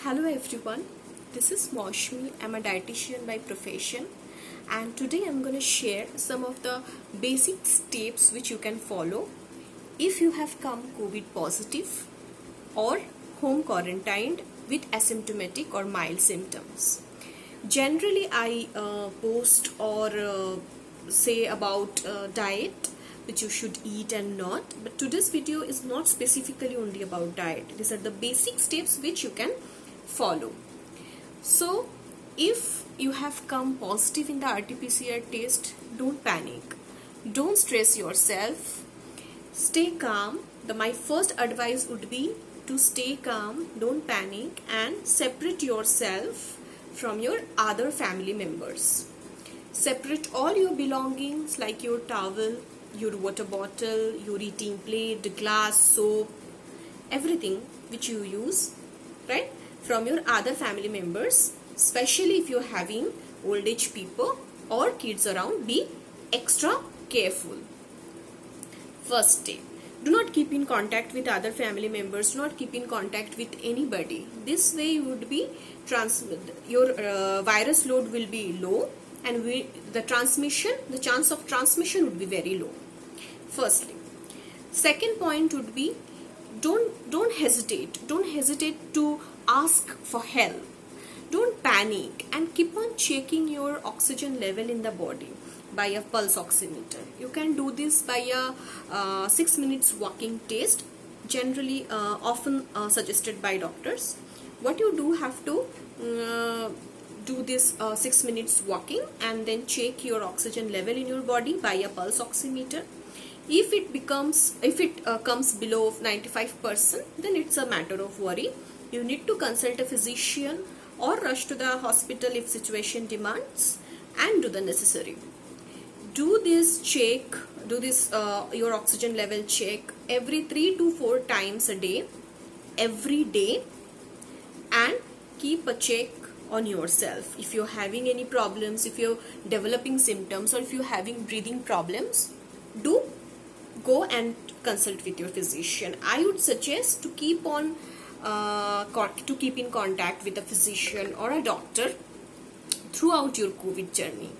Hello everyone, this is Maushmi. I'm a dietitian by profession, and today I'm going to share some of the basic steps which you can follow if you have come COVID positive or home quarantined with asymptomatic or mild symptoms. Generally, I post or say about diet which you should eat and not, but today's video is not specifically only about diet. These are the basic steps which you can follow. So if you have come positive in the RT-PCR test, don't panic, don't stress yourself, stay calm. My first advice would be to stay calm, don't panic, and separate yourself from your other family members. Separate all your belongings like your towel, your water bottle, your eating plate, glass, soap, everything which you use, right, from your other family members. Especially if you're having old age people or kids around, be extra careful. First step, do not keep in contact with other family members, do not keep in contact with anybody. This way you would be your virus load will be low, and the chance of transmission would be very low. Firstly. Second point would be, don't hesitate to ask for help. Don't panic, and keep on checking your oxygen level in the body by a pulse oximeter. You can do this by a 6 minutes walking test, generally often suggested by doctors. What you do, have to do this 6 minutes walking and then check your oxygen level in your body by a pulse oximeter. If it comes below 95%, then it's a matter of worry. You need to consult a physician or rush to the hospital if situation demands, and do the necessary. Do this your oxygen level check every 3 to 4 times a day, every day, and keep a check on yourself. If you're having any problems, if you're developing symptoms, or if you're having breathing problems, do go and consult with your physician. I would suggest to keep in contact with a physician or a doctor throughout your COVID journey.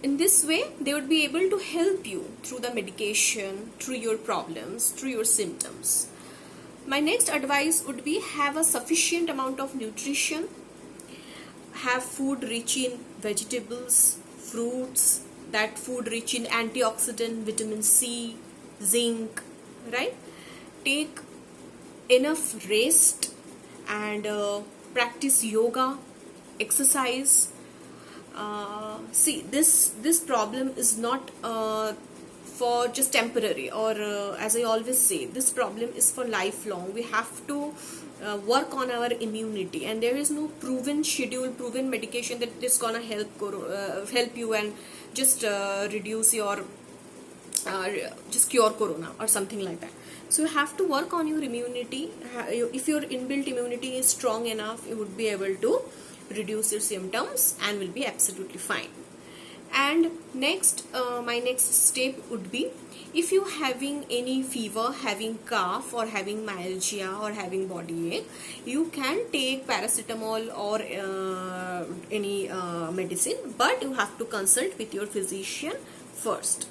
In this way, they would be able to help you through the medication, through your problems, through your symptoms. My next advice would be, have a sufficient amount of nutrition. Have food rich in vegetables, fruits, that food rich in antioxidant, vitamin C, zinc, right? Take enough rest and practice yoga, exercise. See, this problem is not for just temporary, or as I always say, this problem is for lifelong. We have to work on our immunity, and there is no proven schedule, proven medication that is gonna help you and just reduce your just cure corona or something like that. So you have to work on your immunity. If your inbuilt immunity is strong enough, you would be able to reduce your symptoms and will be absolutely fine. And next, my next step would be, if you having any fever, having cough, or having myalgia, or having body ache, you can take paracetamol or any medicine, but you have to consult with your physician first.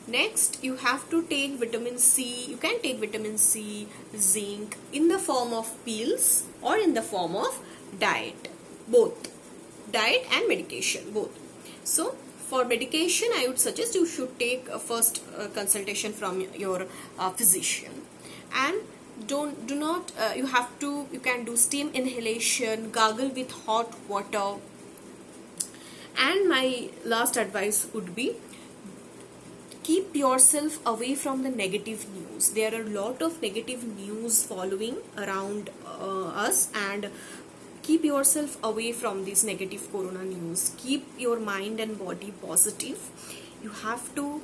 Next, you have to take vitamin C. You can take vitamin C, zinc, in the form of pills or in the form of diet, both diet and medication, both. So for medication, I would suggest you should take a first consultation from your physician. And you can do steam inhalation, gargle with hot water. And my last advice would be, keep yourself away from the negative news. There are a lot of negative news following around us, and keep yourself away from this negative corona news. Keep your mind and body positive. You have to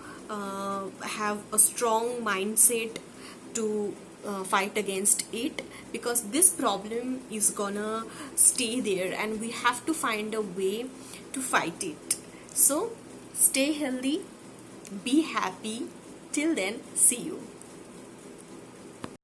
have a strong mindset to fight against it, because this problem is gonna stay there and we have to find a way to fight it. So stay healthy, be happy. Till then, see you.